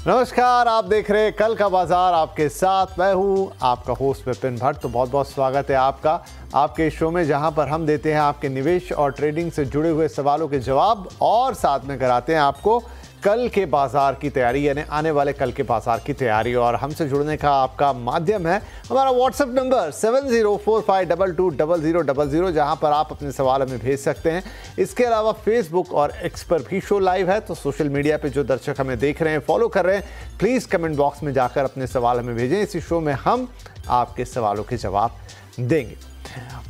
नमस्कार, आप देख रहे हैं कल का बाजार। आपके साथ मैं हूं आपका होस्ट विपिन भट्ट। तो बहुत बहुत स्वागत है आपका आपके इस शो में, जहां पर हम देते हैं आपके निवेश और ट्रेडिंग से जुड़े हुए सवालों के जवाब और साथ में कराते हैं आपको कल के बाजार की तैयारी, यानी आने वाले कल के बाजार की तैयारी। और हमसे जुड़ने का आपका माध्यम है हमारा व्हाट्सएप नंबर 7045220000, जहां पर आप अपने सवाल हमें भेज सकते हैं। इसके अलावा फेसबुक और एक्स पर भी शो लाइव है, तो सोशल मीडिया पे जो दर्शक हमें देख रहे हैं, फॉलो कर रहे हैं, प्लीज़ कमेंट बॉक्स में जाकर अपने सवाल हमें भेजें। इसी शो में हम आपके सवालों के जवाब देंगे।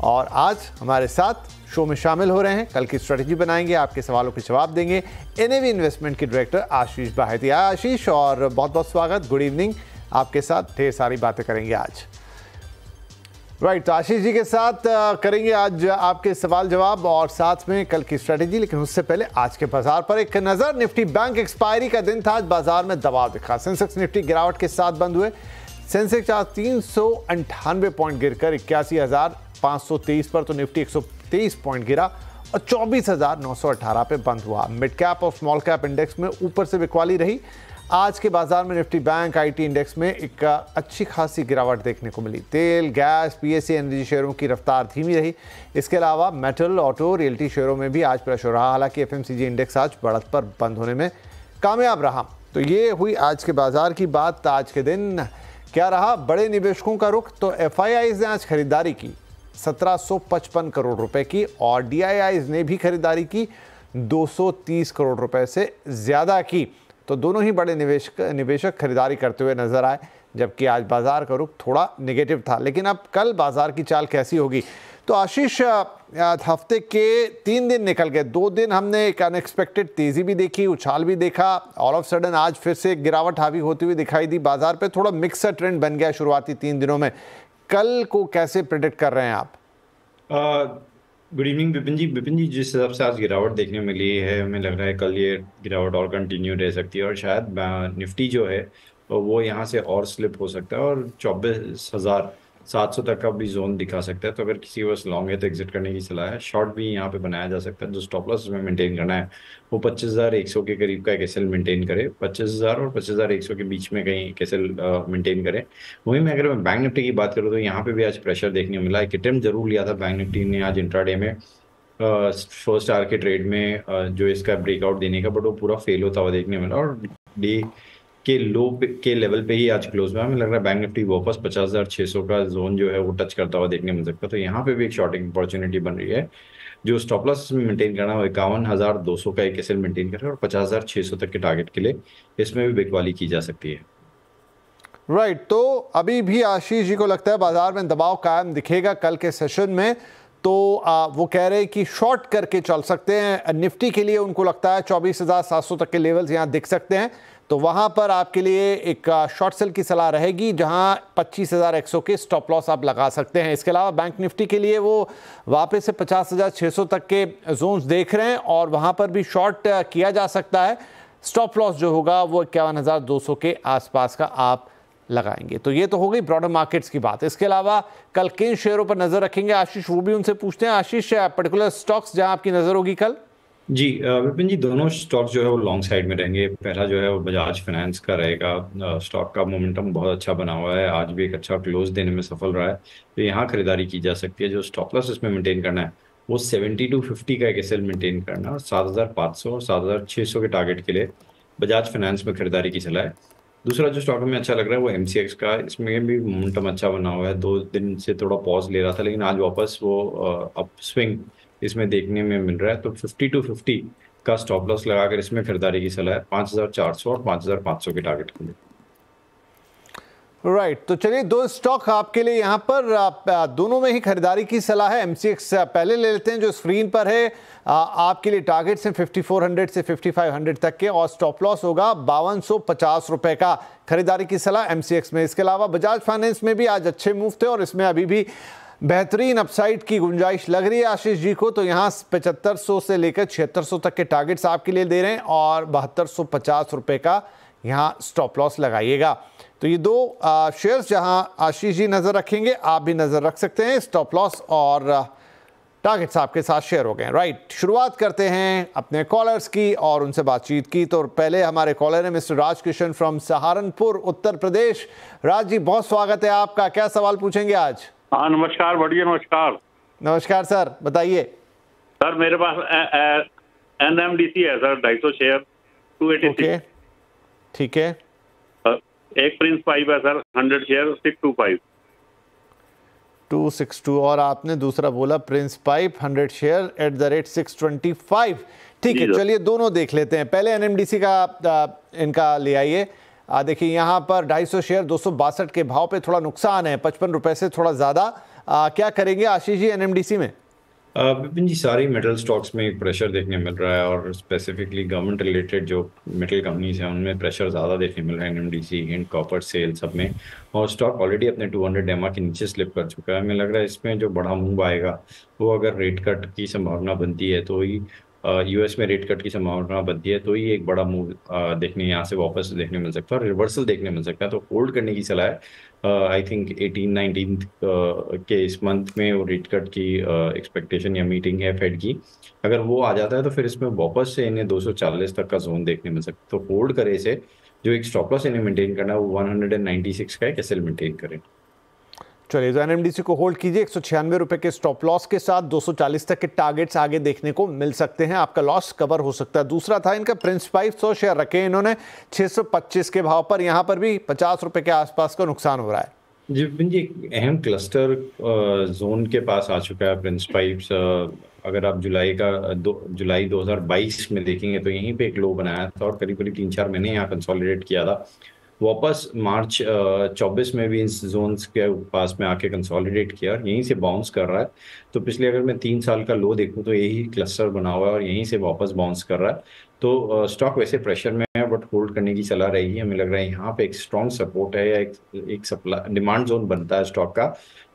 और आज हमारे साथ शो में शामिल हो रहे हैं, कल की स्ट्रेटजी बनाएंगे, आपके सवालों के जवाब देंगे, एनएवी इन्वेस्टमेंट के डायरेक्टर आशीष बाहेती। आशीष, और बहुत बहुत स्वागत, गुड इवनिंग। आपके साथ ढेर सारी बातें करेंगे आज। राइट, तो आशीष जी के साथ करेंगे आज आपके सवाल जवाब और साथ में कल की स्ट्रेटजी। लेकिन उससे पहले आज के बाजार पर एक नज़र। निफ्टी बैंक एक्सपायरी का दिन था, आज बाजार में दबाव दिखा। सेंसेक्स निफ्टी गिरावट के साथ बंद हुए। सेंसेक्स आज 398 पॉइंट गिरकर 81,523 पर, तो निफ्टी 123 पॉइंट गिरा और 24,918 पे बंद हुआ। मिड कैप और स्मॉल कैप इंडेक्स में ऊपर से बिकवाली रही। आज के बाजार में निफ्टी बैंक आईटी इंडेक्स में एक अच्छी खासी गिरावट देखने को मिली। तेल, गैस, पीएससी एनर्जी शेयरों की रफ्तार धीमी रही। इसके अलावा मेटल, ऑटो, रियल्टी शेयरों में भी आज प्रेशर रहा। हालांकि एफएमसीजी इंडेक्स आज बढ़त पर बंद होने में कामयाब रहा। तो ये हुई आज के बाजार की बात। आज के दिन क्या रहा? बड़े निवेशकों का रुख। तो एफआईआईज ने आज खरीदारी की 1755 करोड़ रुपए की, और डीआईआईज ने भी खरीदारी की 230 करोड़ रुपए से ज़्यादा की। तो दोनों ही बड़े निवेशक खरीदारी करते हुए नजर आए, जबकि आज बाजार का रुख थोड़ा नेगेटिव था। लेकिन अब कल बाजार की चाल कैसी होगी? तो आशीष, हफ्ते के 3 दिन निकल गए। 2 दिन हमने एक अनएक्सपेक्टेड तेज़ी भी देखी, उछाल भी देखा। ऑल ऑफ सडन आज फिर से गिरावट हावी होती हुई दिखाई दी। बाजार पे थोड़ा मिक्स ट्रेंड बन गया शुरुआती 3 दिनों में। कल को कैसे प्रेडिक्ट कर रहे हैं आप? गुड इवनिंग विपिन जी। जिस हिसाब से आज गिरावट देखने मिली है, हमें लग रहा है कल ये गिरावट और कंटिन्यू रह सकती है, और शायद निफ्टी जो है वो यहाँ से और स्लिप हो सकता है और 24,700 तक का भी जोन दिखा सकता है। तो अगर किसी को बस लॉन्ग है तो एग्जिट करने की सलाह है। शॉर्ट भी यहाँ पे बनाया जा सकता है। जो स्टॉप लॉस में मेंटेन करना है वो 25,100 के करीब का एक एसएल मेंटेन करे। 25,000 और 25,100 के बीच में कहीं एक एसएल मेंटेन करे। वहीं में अगर मैं बैंक निफ्टी की बात करूँ तो यहाँ पे भी आज प्रेशर देखने को मिला। एक अटेम्प्ट जरूर लिया था बैंक निफ्टी ने आज इंट्राडे में फर्स्ट आवर के ट्रेड में जो इसका ब्रेकआउट देने का, बट वो पूरा फेल होता हुआ देखने मिला और डे के लो के लेवल पे ही आज क्लोज में हमें लग रहा है बैंक निफ्टी वापस 50,600 का जोन जो है वो टच करता हुआ देखने मिल सकता है। तो यहाँ पे भी एक शॉर्टिंग अपॉर्चुनिटी बन रही है। जो स्टॉप लॉस में मेंटेन करना है 51,200 का एक एसएल मेंटेन करें और 50,600 तक के टारगेट के लिए इसमें भी बिकवाली की जा सकती है। राइट, तो अभी भी आशीष जी को लगता है बाजार में दबाव कायम दिखेगा कल के सेशन में। तो वो कह रहे हैं कि शॉर्ट करके चल सकते हैं। निफ्टी के लिए उनको लगता है 24,700 तक के लेवल्स यहाँ दिख सकते हैं। तो वहाँ पर आपके लिए एक शॉर्ट सेल की सलाह रहेगी, जहाँ 25,100 के स्टॉप लॉस आप लगा सकते हैं। इसके अलावा बैंक निफ्टी के लिए वो वापस से 50,600 तक के जोन्स देख रहे हैं और वहाँ पर भी शॉर्ट किया जा सकता है। स्टॉप लॉस जो होगा वो 51,200 के आसपास का आप लगाएंगे। तो ये तो हो गई ब्रॉडर मार्केट्स की बात। इसके अलावा कल किन शेयरों पर नजर रखेंगे आशीष, वो भी उनसे पूछते हैं। आशीष, पर्टिकुलर स्टॉक्स जहां आपकी नजर होगी कल? जी विपिन जी, दोनों स्टॉक जो है वो लॉन्ग साइड में रहेंगे। पहला जो है वो बजाज फाइनेंस का रहेगा। स्टॉक का मोमेंटम बहुत अच्छा बना हुआ है, आज भी एक अच्छा क्लोज देने में सफल रहा है, तो यहाँ खरीदारी की जा सकती है। जो स्टॉप लॉस इसमें मेंटेन करना है वो 70 to 50 का एक एसएल मेंटेन करना और 7,500 और 7,600 के टारगेट के लिए बजाज फाइनेंस में खरीदारी की सलाह है। दूसरा जो स्टॉक हमें अच्छा लग रहा है वो एमसीएक्स का। इसमें भी मोमेंटम अच्छा बना हुआ है। 2 दिन से थोड़ा पॉज ले रहा था, लेकिन आज वापस वो अप स्विंग इसमें देखने में मिल रहा है। तो 50 to 50 का स्टॉप लॉस लगाकर इसमें खरीदारी की सलाह है 5,400 और 5,500 के टारगेट के लिए। राइट, तो चलिए 2 स्टॉक आपके लिए यहाँ पर दोनों में ही खरीदारी की सलाह है। एमसीएक्स पहले ले लेते हैं, जो स्क्रीन पर है। आपके लिए टारगेट्स हैं 5400 से 5500 तक के और स्टॉप लॉस होगा 5250 रुपए का। खरीदारी की सलाह एमसीएक्स में। इसके अलावा बजाज फाइनेंस में भी आज अच्छे मूव थे और इसमें अभी भी बेहतरीन अपसाइड की गुंजाइश लग रही है आशीष जी को। तो यहाँ 7500 से लेकर 7600 तक के टारगेट्स आपके लिए दे रहे हैं और 7250 रुपए का यहाँ स्टॉप लॉस लगाइएगा। तो ये 2 शेयर्स जहाँ आशीष जी नज़र रखेंगे, आप भी नज़र रख सकते हैं। स्टॉप लॉस और टारगेट्स आपके साथ शेयर हो गए। राइट, शुरुआत करते हैं अपने कॉलर्स की और उनसे बातचीत की। तो पहले हमारे कॉलर हैं मिस्टर राज किशन फ्रॉम सहारनपुर, उत्तर प्रदेश। राज जी, बहुत स्वागत है आपका। क्या सवाल पूछेंगे आज? हाँ नमस्कार, बढ़िया नमस्कार। नमस्कार सर, बताइए। सर मेरे पास NMDC है सर, 250 शेयर 286। ओके, ठीक है। एक प्रिंस पाइप है सर 100 शेयर 625। 262 और आपने दूसरा बोला प्रिंस पाइप 100 शेयर @625। ठीक है, चलिए दोनों देख लेते हैं। पहले NMDC का इनका ले आइए। देखिए यहाँ पर 250 शेयर 262 के भाव पे थोड़ा नुकसान है, 55 रुपए से थोड़ा ज़्यादा। क्या करेंगे आशीष जी NMDC में? विपिन जी, सारी मेटल स्टॉक्स में एक प्रेशर देखने मिल रहा है और स्पेसिफिकली गवर्नमेंट रिलेटेड जो मेटल कंपनीज हैं उनमें प्रेशर ज़्यादा देखने मिल रहा है। NMDC, हिंड, कॉपर, सेल सब में। और स्टॉक ऑलरेडी अपने 200 EMA के नीचे स्लिप कर चुका है। हमें लग रहा है इसमें जो बड़ा मूव आएगा वो अगर रेट कट की संभावना बनती है तो ही US में रेट कट की संभावना बनती है तो ही एक बड़ा मूव देखने यहाँ से वापस देखने मिल सकता है और रिवर्सल देखने मिल सकता है। तो होल्ड करने की सलाह है। आई थिंक 18-19 के इस मंथ में वो रेट कट की एक्सपेक्टेशन या मीटिंग है फेड की। अगर वो आ जाता है तो फिर इसमें वापस से इन्हें 240 तक का जोन देखने मिल सकता है। तो होल्ड करे इसे। जो एक स्टॉप लॉस इन्हें मेंटेन करना है वो 196 का एक एसएल मेंटेन करें। चलिए, तो NMDC को होल्ड कीजिए 196 रुपए के स्टॉप लॉस के साथ। 240 तक के टारगेट्स आगे देखने को मिल सकते हैं, आपका लॉस कवर हो सकता है। दूसरा था इनका प्रिंस पाइप, 100 शेयर रखे इन्होंने 625 के भाव पर। यहाँ पर भी 50 रुपए के आसपास का नुकसान हो रहा है। जी विपिन जी, एक अहम क्लस्टर जोन के पास आ चुका है प्रिंस पाइप्स। अगर आप जुलाई 2022 में देखेंगे तो यहीं पे एक लो बनाया था और करीब करीब 3-4 महीने यहाँ कंसोलिडेट किया था। वापस मार्च 24 में भी इस जोन्स के पास में आके कंसोलिडेट किया और यहीं से बाउंस कर रहा है। तो पिछले अगर मैं 3 साल का लो देखूं तो यही क्लस्टर बना हुआ है और यहीं से वापस बाउंस कर रहा है। तो स्टॉक वैसे प्रेशर में है बट होल्ड करने की सलाह रहेगी। हमें लग रहा है यहाँ पे एक स्ट्रॉन्ग सपोर्ट है या एक सप्लाई डिमांड जोन बनता है स्टॉक का।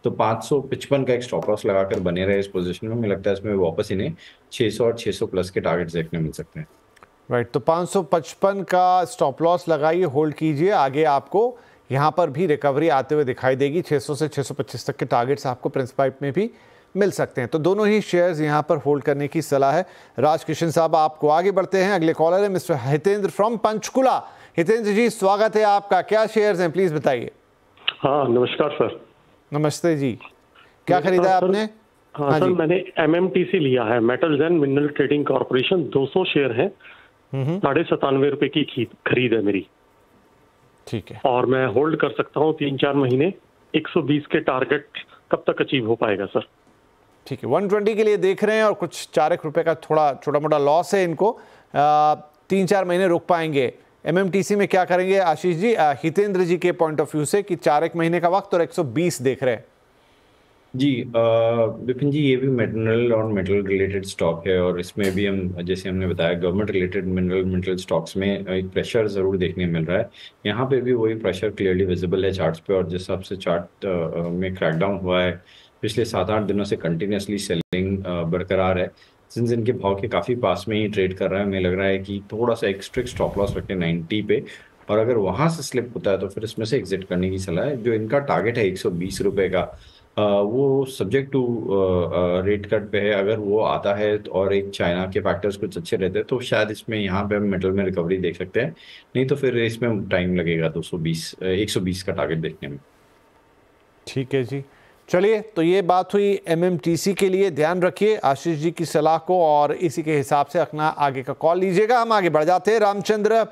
तो 555 का एक स्टॉप लॉस लगाकर बने रहे इस पोजीशन में। हमें लगता है इसमें वापस इन्हें 600 और 600 प्लस के टारगेट्स देखने मिल सकते हैं। राइट, तो 555 का स्टॉप लॉस लगाइए, होल्ड कीजिए। आगे आपको यहाँ पर भी रिकवरी आते हुए दिखाई देगी। 600 से 625 तक के टारगेट्स आपको प्रिंस पाइप में भी मिल सकते हैं। तो दोनों ही शेयर्स यहाँ पर होल्ड करने की सलाह है। राज किशन साहब, आपको आगे बढ़ते हैं। अगले कॉलर है मिस्टर हितेंद्र फ्रॉम पंचकुला। हितेंद्र जी, स्वागत है आपका। क्या शेयर्स हैं, प्लीज बताइए। हाँ नमस्कार सर। नमस्ते जी, क्या खरीदा है आपने? हाँ सर, मैंने MMTC लिया है, metals and mineral trading corporation. 200 share है, 97.5 रुपए की खरीद है मेरी। ठीक है, और मैं होल्ड कर सकता हूँ 3-4 महीने। 120 के टारगेट कब तक अचीव हो पाएगा सर? ठीक है, 120 के लिए देख रहे हैं और कुछ 4 रुपए का थोड़ा छोटा मोटा लॉस है इनको। 3-4 महीने रुक पाएंगे। MMTC में क्या करेंगे आशीष जी, हितेंद्र जी के पॉइंट ऑफ व्यू से, कि 4 महीने का वक्त और 120 देख रहे हैं? जी विपिन जी, ये भी मिनरल और मेटल रिलेटेड स्टॉक है और इसमें भी हम जैसे हमने बताया गवर्नमेंट रिलेटेड मिनरल स्टॉक्स में एक प्रेशर ज़रूर देखने मिल रहा है। यहाँ पे भी वही प्रेशर क्लियरली विजिबल है चार्ट्स पे। और जिस हिसाब से चार्ट में क्रैकडाउन हुआ है पिछले 7-8 दिनों से कंटिन्यूसली सेलिंग बरकरार है। सिंस इनके भाव के काफ़ी पास में ही ट्रेड कर रहा है, हमें लग रहा है कि थोड़ा सा एक स्ट्रिक्ट स्टॉप लॉस रखें 90 पे। और अगर वहाँ से स्लिप होता है तो फिर इसमें से एग्जिट करने की सलाह है। जो इनका टारगेट है 120 रुपये का, वो सब्जेक्ट टू रेट कट पे है। अगर वो आता है और एक चाइना के फैक्टर्स कुछ अच्छे रहते हैं तो शायद इसमें यहाँ पे हम मेटल में रिकवरी देख सकते हैं। नहीं तो फिर इसमें टाइम लगेगा 120 का टारगेट देखने में। ठीक है जी, चलिए, तो ये बात हुई MMTC के लिए। ध्यान रखिए आशीष जी की सलाह को और इसी के हिसाब से अपना आगे का कॉल लीजिएगा। हम आगे बढ़ जाते हैं। रामचंद्र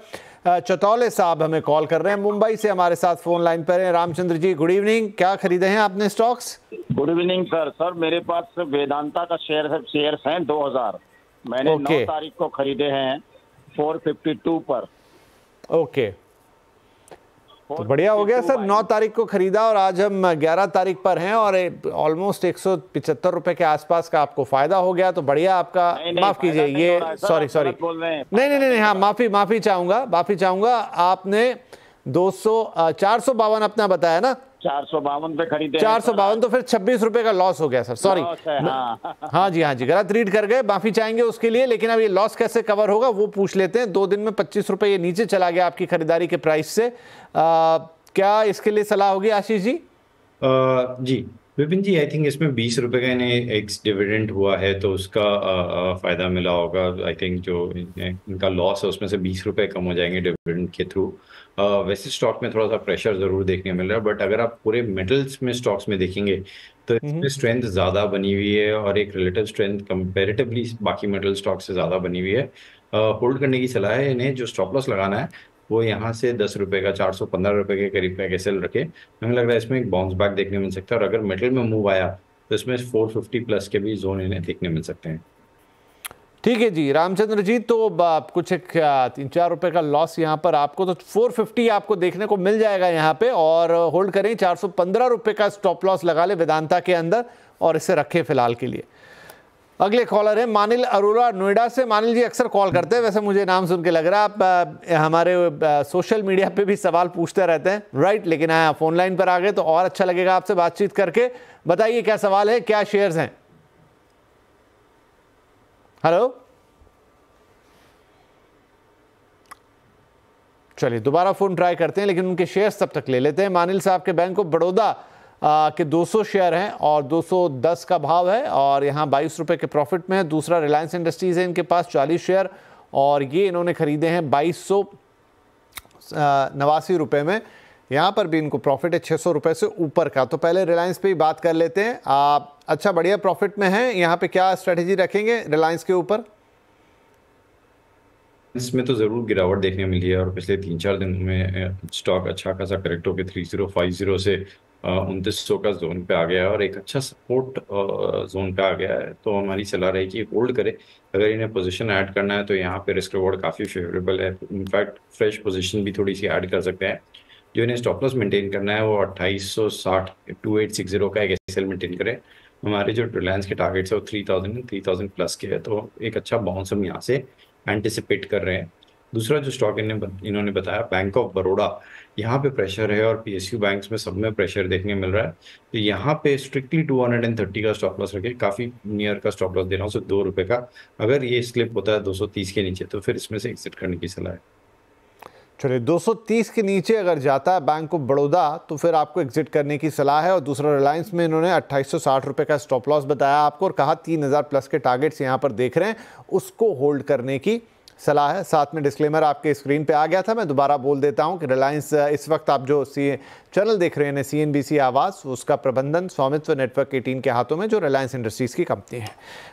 चतौले साहब हमें कॉल कर रहे हैं, मुंबई से हमारे साथ फोन लाइन पर हैं। Ramchandra ji, good evening. क्या खरीदे हैं आपने stocks? Good evening sir. Sir मेरे पास वेदांता का शेयर्स हैं 2000। मैंने 9 तारीख को खरीदे हैं 452 पर। ओके, तो बढ़िया हो गया सर। 9 तारीख को खरीदा और आज हम 11 तारीख पर हैं और ऑलमोस्ट 175 रुपए के आसपास का आपको फायदा हो गया। तो बढ़िया आपका। माफ कीजिए, ये सॉरी नहीं, हाँ माफी चाहूंगा। आपने 452 अपना बताया ना? 452 पे खरीदे। 452, तो फिर 26 रुपए का लॉस हो गया सर, सॉरी। हाँ जी, गलत रीड कर गए, माफी चाहेंगे उसके लिए। लेकिन अब ये लॉस कैसे कवर होगा वो पूछ लेते हैं। 2 दिन में 25 रुपए ये नीचे चला गया आपकी खरीदारी के प्राइस से। क्या इसके लिए सलाह होगी आशीष जी? जी विपिन जी, आई थिंक इसमें 20 रुपए का इन्हें एक्स डिविडेंड हुआ है तो उसका फायदा मिला होगा। आई थिंक जो इनका लॉस है उसमें से 20 रुपए कम हो जाएंगे डिविडेंड के थ्रू। वैसे स्टॉक में थोड़ा सा प्रेशर जरूर देखने मिल रहा है, बट अगर आप पूरे मेटल्स में स्टॉक्स में देखेंगे तो इसमें स्ट्रेंथ ज़्यादा बनी हुई है और एक रिलेटिव स्ट्रेंथ कंपेरेटिवली बाकी मेटल स्टॉक से ज़्यादा बनी हुई है। होल्ड करने की सलाह है। इन्हें जो स्टॉप लॉस लगाना है वो यहाँ से 10 रुपए का 415 रुपए के करीब का एसएल रखे। हमें लग रहा है इसमें एक बाउंस बैक देखने मिल सकता है, और अगर मेटल में मूव आया तो इसमें 450 प्लस के भी जोन इन्हें देखने मिल सकते हैं। ठीक है जी रामचंद्र जी, तो कुछ एक 3-4 रुपए का लॉस यहाँ पर आपको, तो 450 आपको देखने को मिल जाएगा यहाँ पे, और होल्ड करें। 415 रुपए का स्टॉप लॉस लगा ले वेदांता के अंदर और इसे रखें फिलहाल के लिए। अगले कॉलर है मानिल अरोड़ा नोएडा से। मानिल जी अक्सर कॉल करते हैं, वैसे मुझे नाम सुन के लग रहा है आप हमारे सोशल मीडिया पे भी सवाल पूछते रहते हैं, राइट? लेकिन हाँ, फोन लाइन पर आ गए तो और अच्छा लगेगा आपसे बातचीत करके। बताइए क्या सवाल है, क्या शेयर्स हैं? हेलो, चलिए दोबारा फोन ट्राई करते हैं, लेकिन उनके शेयर्स तब तक ले लेते हैं। मानिल साहब के बैंक ऑफ बड़ौदा के 200 शेयर हैं और 210 का भाव है, और यहाँ 22 रुपए के प्रॉफिट में है। दूसरा रिलायंस इंडस्ट्रीज है, इनके पास 40 शेयर और ये इन्होंने खरीदे हैं 2289 रुपए में। यहाँ पर भी इनको प्रॉफिट है 600 रुपए से ऊपर का। तो पहले रिलायंस पे ही बात कर लेते हैं। अच्छा बढ़िया प्रॉफिट में है, यहाँ पे क्या स्ट्रेटेजी रखेंगे रिलायंस के ऊपर? इसमें तो ज़रूर गिरावट देखने मिली है और पिछले 3-4 दिनों में स्टॉक अच्छा खासा करेक्ट होकर 3050 से 2900 का जोन पे आ गया है और एक अच्छा सपोर्ट जोन पे आ गया है। तो हमारी सलाह रहेगी कि होल्ड करे। अगर इन्हें पोजीशन ऐड करना है तो यहाँ पे रिस्क रिवॉर्ड काफ़ी फेवरेबल है। इनफैक्ट फ्रेश पोजीशन भी थोड़ी सी ऐड कर सकते हैं। जो इन्हें स्टॉप लॉस मेंटेन करना है वो 2860 2860 का एक एसएल मेंटेन करें। हमारे जो रिलायंस के टारगेट्स है वो 3000 प्लस के है, तो एक अच्छा बाउंस हम यहाँ से एंटिसिपेट कर रहे हैं। दूसरा जो स्टॉक इन्होंने बताया बैंक ऑफ बड़ौदा, यहाँ पे प्रेशर है और पीएसयू बैंक्स में सब में प्रेशर देखने मिल रहा है। तो यहाँ पे स्ट्रिक्टली 230 का स्टॉप लॉस रखे। काफ़ी नियर का स्टॉप लॉस दे रहा हूँ, सिर्फ 2 रुपए का। अगर ये स्लिप होता है 230 के नीचे तो फिर इसमें से एग्जिट करने की सलाह है। चलिए 230 के नीचे अगर जाता है बैंक ऑफ बड़ौदा तो फिर आपको एग्जिट करने की सलाह है। और दूसरा रिलायंस में इन्होंने 2860 रुपए का स्टॉप लॉस बताया आपको और कहा 3000 प्लस के टारगेट्स यहाँ पर देख रहे हैं, उसको होल्ड करने की सलाह है। साथ में डिस्क्लेमर आपके स्क्रीन पे आ गया था, मैं दोबारा बोल देता हूँ कि रिलायंस इस वक्त आप जो चैनल देख रहे हैं CNBC आवाज़, उसका प्रबंधन स्वामित्व नेटवर्क 18 के हाथों में, जो रिलायंस इंडस्ट्रीज़ की कंपनी है।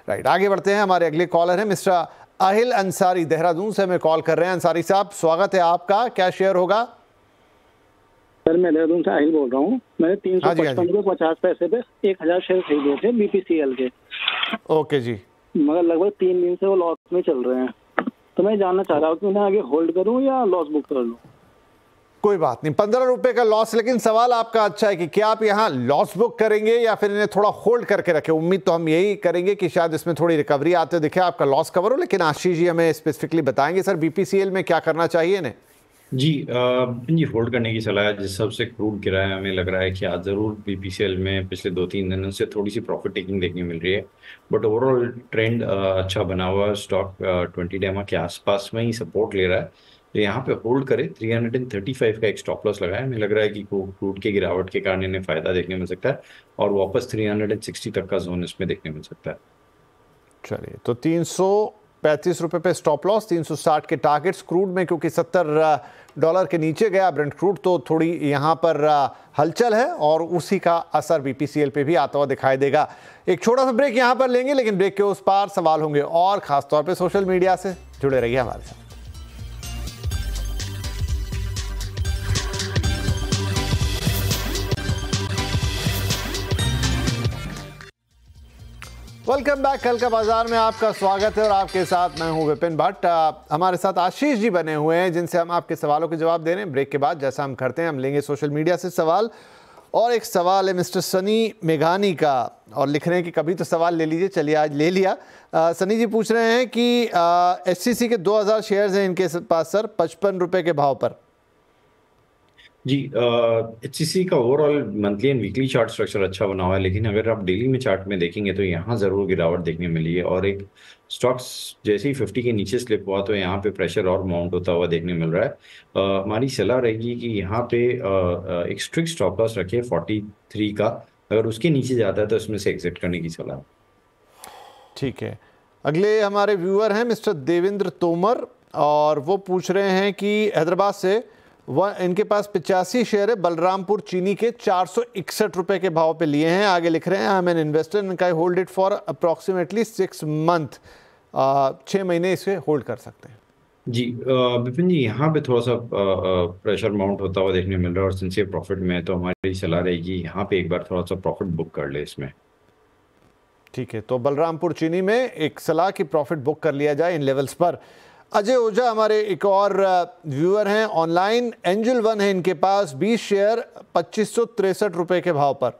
राइट, आगे बढ़ते हैं। हमारे अगले कॉलर है मिस्टर अहिल अंसारी, देहरादून से हमें कॉल कर रहे हैं। अंसारी साहब स्वागत है आपका, क्या शेयर होगा? सर मैं देहरादून से अहिल बोल रहा हूँ। मैंने 355.50 पैसे पे 1000 शेयर खरीदे थे BPCL के। ओके जी, मगर लगभग 3 दिन से वो लॉस में चल रहे हैं, तो मैं जानना चाह रहा हूँ कि मैं आगे होल्ड करूँ या लॉस बुक कर लूँ? कोई बात नहीं, 15 रुपए का लॉस, लेकिन सवाल आपका अच्छा है कि क्या आप यहाँ लॉस बुक करेंगे या फिर इन्हें थोड़ा होल्ड करके रखें। उम्मीद तो हम यही करेंगे कि शायद इसमें थोड़ी रिकवरी आते हुए दिखे, आपका लॉस कवर हो, लेकिन आशीष जी हमें स्पेसिफिकली बताएंगे सर BPCL में क्या करना चाहिए इन्हें। जी होल्ड करने की सलाह है। जिस हिसाब से क्रूड गिरा है, हमें लग रहा है कि आज ज़रूर BPCL में पिछले 2-3 दिनों से थोड़ी सी प्रॉफिट टेकिंग देखने मिल रही है, बट ओवरऑल ट्रेंड अच्छा बना हुआ है। स्टॉक 20 डेमा के आसपास में ही सपोर्ट ले रहा है, तो यहाँ पे होल्ड करें। 335 का एक स्टॉप लॉस लगाया। हमें लग रहा है कि क्रूड के गिरावट के कारण इन्हें फ़ायदा देखने मिल सकता है और वापस 360 तक का जोन इसमें देखने मिल सकता है। चलिए, तो 335 रुपए पे स्टॉप लॉस, 360 के टारगेट्स। क्रूड में क्योंकि $70 के नीचे गया ब्रेंट क्रूड, तो थोड़ी यहाँ पर हलचल है और उसी का असर BPCL पे भी आता हुआ दिखाई देगा। एक छोटा सा ब्रेक यहाँ पर लेंगे, लेकिन ब्रेक के उस पार सवाल होंगे और खासतौर पे सोशल मीडिया से। जुड़े रहिए हमारे साथ। Welcome back. कल का बाजार में आपका स्वागत है और आपके साथ मैं हूं विपिन भट्ट। हमारे साथ आशीष जी बने हुए हैं जिनसे हम आपके सवालों के जवाब दे रहे हैं। ब्रेक के बाद जैसा हम करते हैं, हम लेंगे सोशल मीडिया से सवाल, और एक सवाल है मिस्टर सनी मेघानी का, और लिख रहे हैं कि कभी तो सवाल ले लीजिए। चलिए आज ले लिया। सनी जी पूछ रहे हैं कि HCC के 2000 शेयर्स हैं इनके पास सर, 55 रुपए के भाव पर। जी HCC का overall monthly and weekly chart structure अच्छा बना हुआ है, लेकिन अगर आप डेली में चार्ट में देखेंगे तो यहाँ ज़रूर गिरावट देखने मिली है और एक स्टॉक्स जैसे ही 50 के नीचे स्लिप हुआ तो यहाँ पे प्रेशर और माउंट होता हुआ देखने मिल रहा है। हमारी सलाह रहेगी कि यहाँ पे एक स्ट्रिक्ट स्टॉप लॉस रखिए 43 का, अगर उसके नीचे जाता है तो इसमें से एग्जिट करने की सलाह। ठीक है, अगले हमारे व्यूअर हैं मिस्टर देवेंद्र तोमर, और वो पूछ रहे हैं कि हैदराबाद से इनके पास 85 शेयर है बलरामपुर चीनी के 461 रुपए के भाव पे लिए हैं। आगे लिख रहे हैं, I am an investor and I hold it for approximately 6 month. 6 महीने इसे होल्ड कर सकते हैं। जी विपिन जी, यहाँ पे थोड़ा सा प्रेशर माउंट होता हुआ देखने मिल रहा है और सिंसियर प्रॉफिट में है, तो हमारी सलाह रहेगी यहाँ पे एक बार थोड़ा सा प्रॉफिट बुक कर ले इसमें। ठीक है, तो बलरामपुर चीनी में एक सलाह की प्रॉफिट बुक कर लिया जाए इन लेवल्स पर। अजय ओझा हमारे एक और व्यूअर हैं ऑनलाइन, एंजल वन है इनके पास 20 शेयर 2563 रुपए के भाव पर।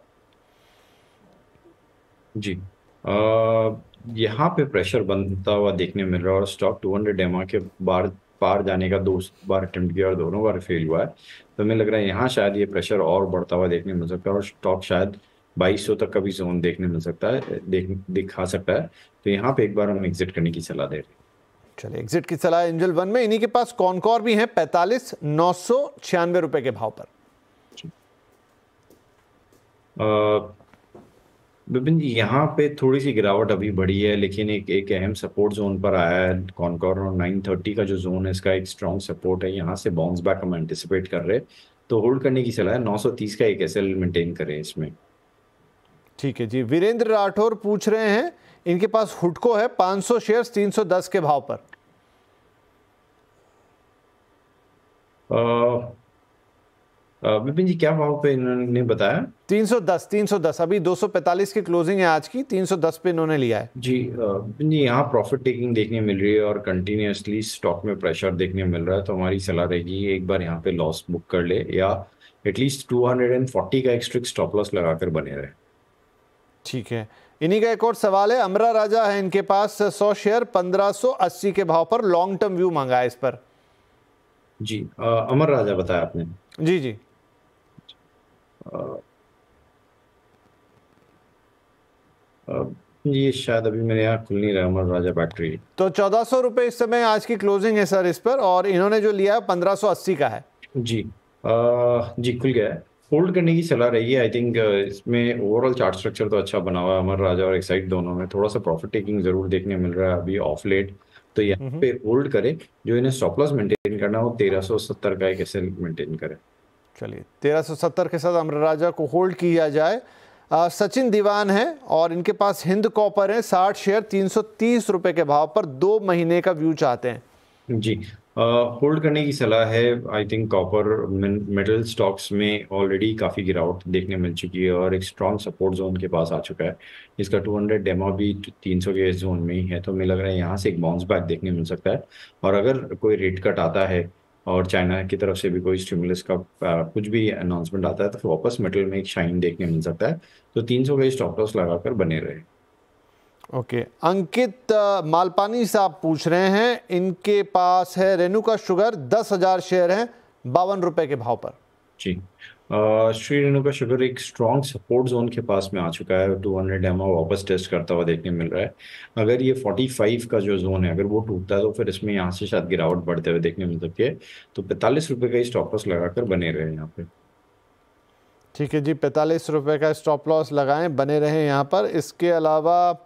जी यहाँ पे प्रेशर बनता हुआ देखने मिल रहा है और स्टॉक 200 EMA के पार जाने का 2 बार अटेम्प्ट किया और दोनों बार फेल हुआ है, तो हमें लग रहा है यहाँ शायद ये प्रेशर और बढ़ता हुआ देखने मिल सकता है और स्टॉक शायद 2200 तक का भी जोन देखने मिल सकता है, दिखा सकता है। तो यहाँ पे एक बार हम एग्जिट करने की सलाह दे रहे हैं। चलिए, एग्जिट की सलाह एंजल वन में। इन्हीं के पास कॉनकॉर भी है 45,996 रुपए के भाव पर। विपिन जी, यहाँ पे थोड़ी सी गिरावट अभी बढ़ी है, लेकिन एक अहम सपोर्ट जोन पर आया है कॉनकॉर, और 930 का जो जोन है इसका एक स्ट्रॉन्ग सपोर्ट है। यहाँ से बाउंस बैक हम एंटिसिपेट कर रहे हैं, तो होल्ड करने की सलाह है। 930 का एक एसएल मेंटेन करें इसमें। ठीक है जी, वीरेंद्र राठौर पूछ रहे हैं, इनके पास हुडको है 500 शेयर्स 310 के भाव पर। विपिन जी, क्या भाव पे इन्होंने बताया? 310 अभी 245 की क्लोजिंग है आज की, 310 पे इन्होंने लिया है। जी विपिन जी, यहाँ प्रॉफिट टेकिंग देखने मिल रही है और कंटिन्यूसली स्टॉक में प्रेशर देखने मिल रहा है, तो हमारी सलाह रहेगी एक बार यहाँ पे लॉस बुक कर ले या एटलीस्ट 240 का एक स्ट्रिक्ट स्टॉप लॉस लगाकर बने रहे। ठीक है, इन्हीं का एक और सवाल है, अमरा राजा है इनके पास 100 शेयर 1580 के भाव पर, लॉन्ग टर्म व्यू मांगा है इस पर। जी अमर राजा बताया आपने? जी जी। ये शायद अभी मेरे यहाँ खुल नहीं रहा अमर राजा बैटरी। तो 1400 रुपए इस समय आज की क्लोजिंग है सर इस पर, और इन्होंने जो लिया है 1580 का है। जी जी खुल गया है, होल्ड करने की सलाह रही है। आई थिंक इसमें ओवरऑल चार्ट स्ट्रक्चर तो अच्छा बना हुआ है अमर राजा और एक्साइड दोनों में। थोड़ा सा प्रॉफिट टेकिंग जरूर देखने मिल रहा है अभी ऑफ लेट, तो यहाँ पे होल्ड करे। जो इन्हें स्टॉप लॉस मेंटेन करना हो 1370 का एक एसएल मेंटेन करे। चलिए, 1370 के साथ अमर राजा को होल्ड किया जाए। सचिन दीवान है और इनके पास हिंद कॉपर है 60 शेयर 330 रुपए के भाव पर, 2 महीने का व्यू चाहते हैं। जी होल्ड करने की सलाह है। I think copper metal stocks में ऑलरेडी काफ़ी गिरावट देखने मिल चुकी है और एक स्ट्रॉन्ग सपोर्ट जोन के पास आ चुका है। इसका 200 डेमो भी 300 के जोन में ही है, तो हमें लग रहा है यहाँ से एक बाउंस बैक देखने मिल सकता है। और अगर कोई रेट कट आता है और चाइना की तरफ से भी कोई स्टिमुलस का कुछ भी अनाउंसमेंट आता है, तो वापस मेटल में एक शाइन देखने मिल सकता है। तो 300 का स्टॉप लॉस लगाकर बने रहे। ओके, अंकित मालपानी साहब पूछ रहे हैं, इनके पास है रेणुका शुगर 10,000 शेयर हैं 52 रुपए के भाव पर। जी श्री रेणुका शुगर एक स्ट्रॉन्ग सपोर्ट जोन के पास में आ चुका है। 200 डेमो वापस टेस्ट करता हुआ देखने मिल रहा है। अगर ये 45 का जो जोन है अगर वो टूटता है तो फिर इसमें यहाँ से शायद गिरावट बढ़ते हुए देखने मिल सकती है। तो 45 रुपए का स्टॉप लॉस लगाकर बने रहे यहाँ पे। ठीक है जी, 45 रुपए का स्टॉप लॉस लगाएं, बने रहें यहाँ पर। इसके अलावा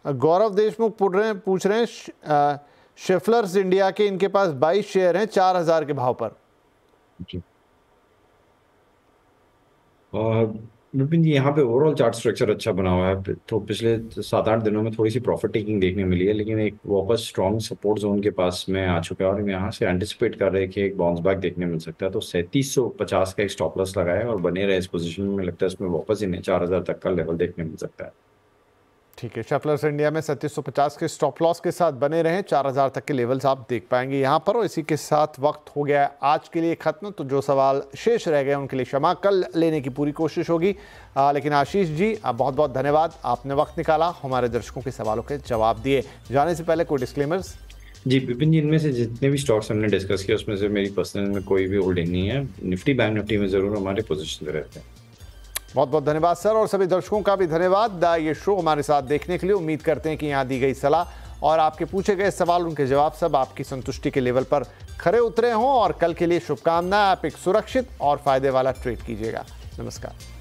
गौरव देशमुख पूछ रहे हैं शेफलर्स इंडिया के, इनके पास 22 शेयर हैं 4000 के भाव पर। विपिन जी, यहाँ पे ओवरऑल चार्ट स्ट्रक्चर अच्छा बना हुआ है। तो पिछले 7-8 दिनों में थोड़ी सी प्रॉफिट टेकिंग देखने मिली है, लेकिन एक वापस स्ट्रॉन्ग सपोर्ट जोन के पास में आ चुका है और यहाँ से एंटिसिपेट कर रहे हैं कि एक बाउंस बैक देखने मिल सकता है। तो 3750 का एक स्टॉप लॉस लगाए और बने रहे इस पोजीशन में। लगता है इसमें वापस इन्हें 4000 तक का लेवल देखने मिल सकता है। ठीक है, शेफलर्स इंडिया में 3750 के स्टॉप लॉस के साथ बने रहें, 4000 तक के लेवल्स आप देख पाएंगे यहाँ पर। और इसी के साथ वक्त हो गया है आज के लिए खत्म। तो जो सवाल शेष रह गए उनके लिए क्षमा, कल लेने की पूरी कोशिश होगी। लेकिन आशीष जी, बहुत बहुत धन्यवाद, आपने वक्त निकाला, हमारे दर्शकों के सवालों के जवाब दिए। जाने से पहले कोई डिस्क्लेमर्स? जी विपिन जी, इनमें से जितने भी स्टॉक्स हमने डिस्कस किए उसमें से मेरी पर्सनल में कोई भी होल्डिंग नहीं है। निफ्टी बैंक निफ्टी में जरूर हमारे पोजीशन रहते हैं। बहुत बहुत धन्यवाद सर, और सभी दर्शकों का भी धन्यवाद ये शो हमारे साथ देखने के लिए। उम्मीद करते हैं कि यहाँ दी गई सलाह और आपके पूछे गए सवाल, उनके जवाब सब आपकी संतुष्टि के लेवल पर खरे उतरे हों। और कल के लिए शुभकामनाएं। आप एक सुरक्षित और फायदे वाला ट्रेड कीजिएगा। नमस्कार।